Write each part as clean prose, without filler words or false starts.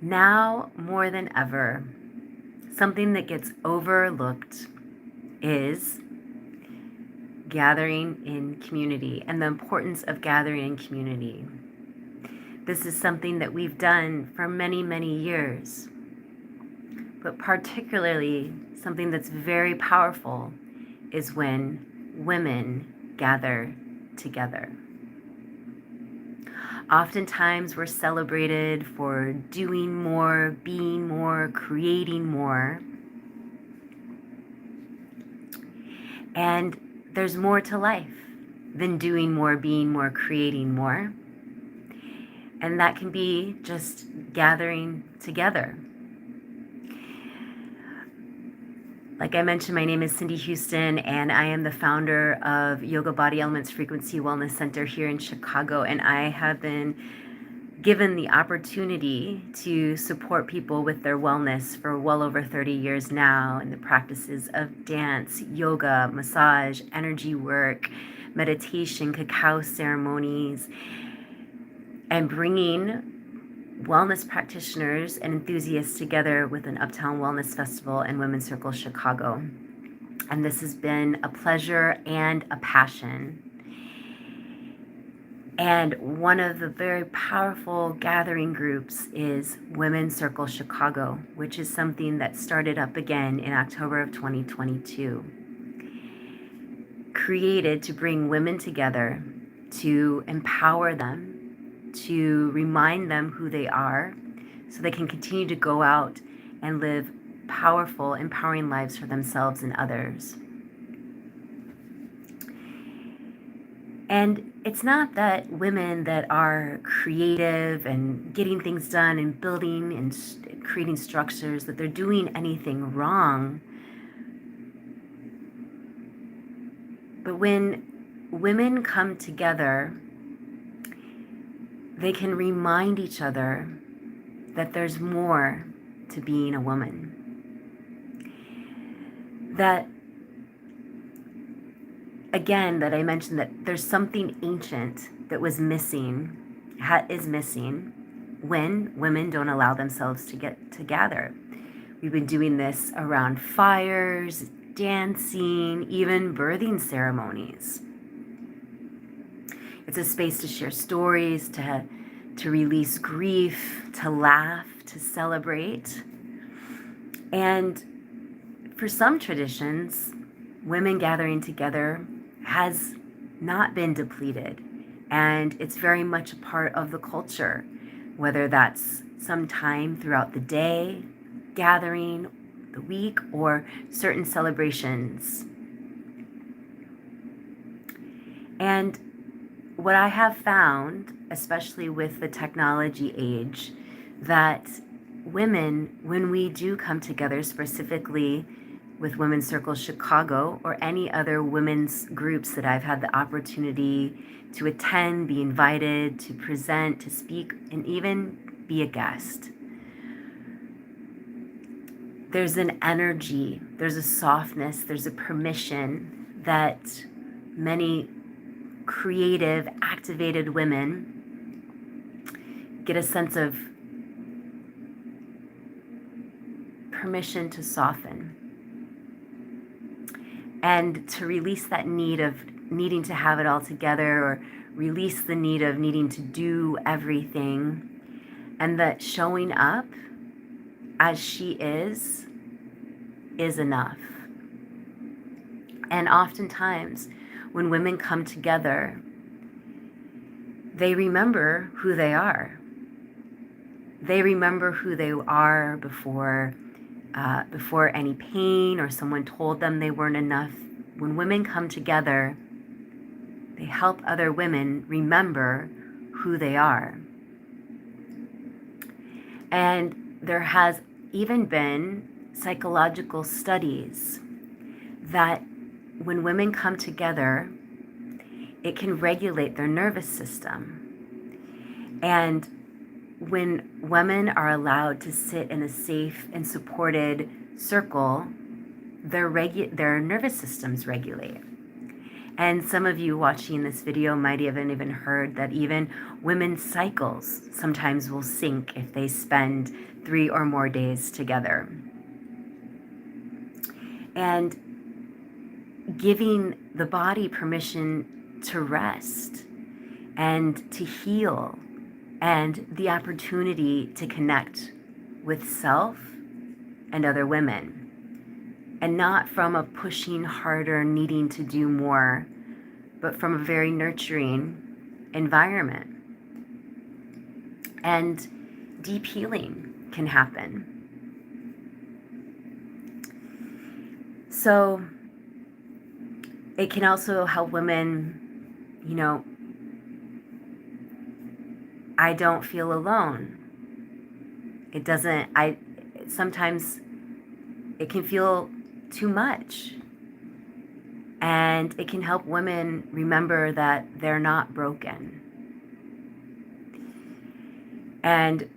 Now more than ever, something that gets overlooked is gathering in community and the importance of gathering in community. This is something that we've done for many, many years, but particularly something that's very powerful is when women gather together. Oftentimes we're celebrated for doing more, being more, creating more. And there's more to life than doing more, being more, creating more. And that can be just gathering together. Like I mentioned, my name is Cindy Huston, and I am the founder of Yoga Body Elements Frequency Wellness Center here in Chicago. And I have been given the opportunity to support people with their wellness for well over 30 years now in the practices of dance, yoga, massage, energy work, meditation, cacao ceremonies, and bringing wellness practitioners and enthusiasts together with an Uptown Wellness Festival and Women's Circle Chicago. And this has been a pleasure and a passion. And one of the very powerful gathering groups is Women's Circle Chicago, which is something that started up again in October of 2022. Created to bring women together, to empower them, to remind them who they are, so they can continue to go out and live powerful, empowering lives for themselves and others. And it's not that women that are creative and getting things done and building and creating structures, that they're doing anything wrong. But when women come together, they can remind each other that there's more to being a woman. That, again, that I mentioned that there's something ancient that was missing, is missing, when women don't allow themselves to get together. We've been doing this around fires, dancing, even birthing ceremonies. It's a space to share stories, to release grief, to laugh, to celebrate. And for some traditions, women gathering together has not been depleted. And it's very much a part of the culture, whether that's some time throughout the day, gathering, the week, or certain celebrations. And what I have found, especially with the technology age, that women, when we do come together, specifically with Women's Circle Chicago or any other women's groups that I've had the opportunity to attend, be invited, to present, to speak, and even be a guest, there's an energy, there's a softness, there's a permission that many creative, activated women get a sense of permission to soften and to release that need of needing to have it all together, or release the need of needing to do everything, and that showing up as she is enough. And oftentimes when women come together, they remember who they are. They remember who they are before any pain or someone told them they weren't enough. When women come together, they help other women remember who they are. And there has even been psychological studies that when women come together, it can regulate their nervous system. And when women are allowed to sit in a safe and supported circle, their nervous systems regulate. And some of you watching this video might have even heard that even women's cycles sometimes will sync if they spend 3 or more days together. And giving the body permission to rest and to heal and the opportunity to connect with self and other women, and not from a pushing harder, needing to do more, but from a very nurturing environment. And deep healing can happen. So it can also help women, I don't feel alone. Sometimes it can feel too much. And it can help women remember that they're not broken. And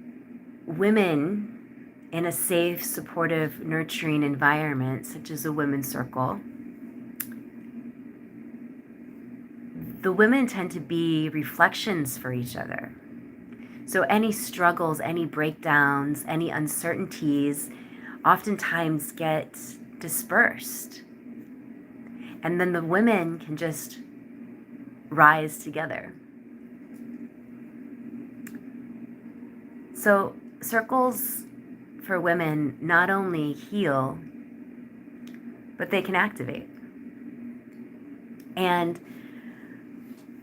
women in a safe, supportive, nurturing environment, such as a women's circle, the women tend to be reflections for each other. So any struggles, any breakdowns, any uncertainties oftentimes get dispersed. And then the women can just rise together. So circles for women not only heal, but they can activate. And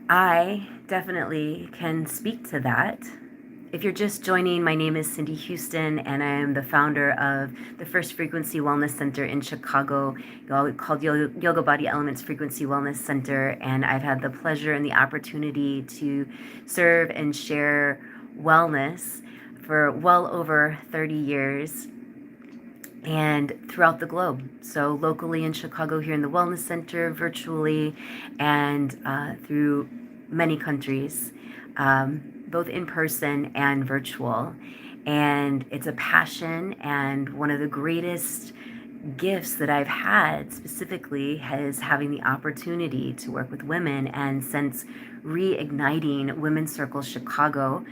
I definitely can speak to that. If you're just joining, my name is Cindy Huston, and I am the founder of the First Frequency Wellness Center in Chicago, called Yoga Body Elements Frequency Wellness Center. And I've had the pleasure and the opportunity to serve and share wellness for well over 30 years and throughout the globe. So locally in Chicago here in the Wellness Center, virtually, and through many countries, both in person and virtual. And it's a passion, and one of the greatest gifts that I've had specifically is having the opportunity to work with women. And since reigniting Women's Circle Chicago,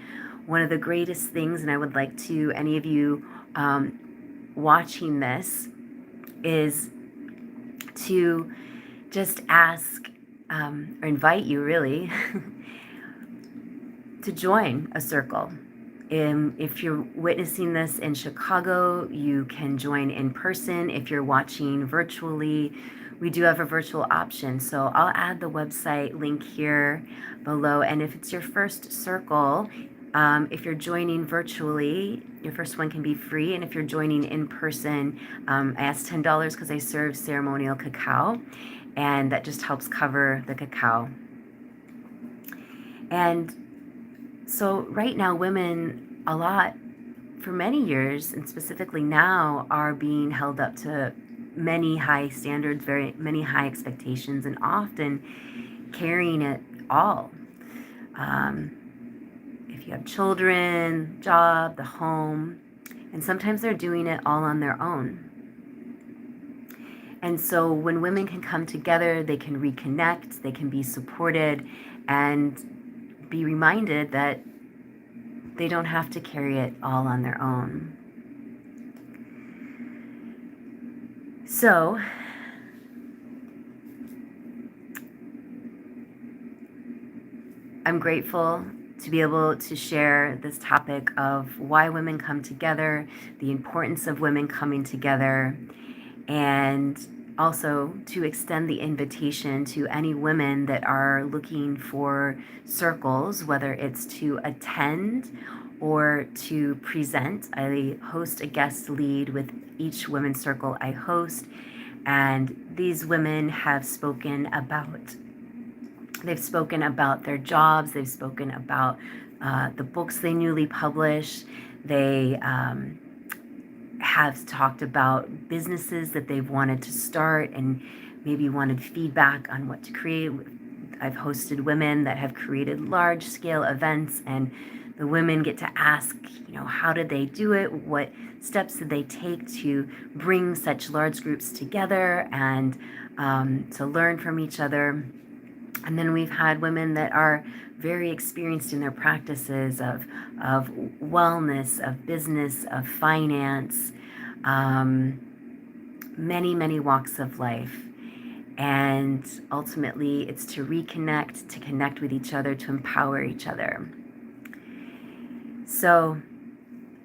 one of the greatest things, and I would like to, any of you watching this, is to just ask or invite you really to join a circle. If you're witnessing this in Chicago, you can join in person. If you're watching virtually, we do have a virtual option. So I'll add the website link here below. And if it's your first circle, if you're joining virtually, your first one can be free. And if you're joining in person, I ask $10 because I serve ceremonial cacao, and that just helps cover the cacao. And so right now, women a lot, for many years, and specifically now, are being held up to many high standards, very many high expectations, and often carrying it all. If you have children, job, the home, and sometimes they're doing it all on their own. And so when women can come together, they can reconnect, they can be supported, and be reminded that they don't have to carry it all on their own. So, I'm grateful to be able to share this topic of why women come together, the importance of women coming together, and also to extend the invitation to any women that are looking for circles, whether it's to attend or to present. I host a guest lead with each women's circle I host, and these women have spoken about their jobs, they've spoken about the books they newly published, they have talked about businesses that they've wanted to start and maybe wanted feedback on what to create. I've hosted women that have created large-scale events, and the women get to ask, how did they do it? What steps did they take to bring such large groups together and to learn from each other? And then we've had women that are very experienced in their practices of wellness, of business, of finance, um, many, many walks of life. And ultimately, it's to reconnect, to connect with each other, to empower each other. So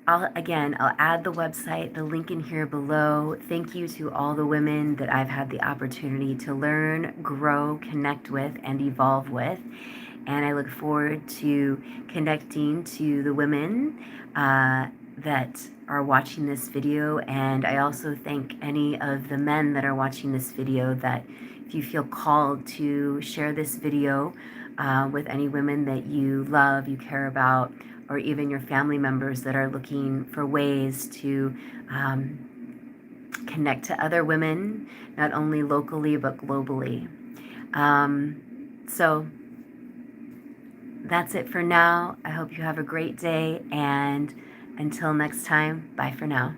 I'll add the website, the link in here below. Thank you to all the women that I've had the opportunity to learn, grow, connect with, and evolve with. And I look forward to connecting to the women that are watching this video. And I also thank any of the men that are watching this video that if you feel called to share this video with any women that you love, you care about, or even your family members that are looking for ways to connect to other women, not only locally but globally. So that's it for now. I hope you have a great day, and until next time, bye for now.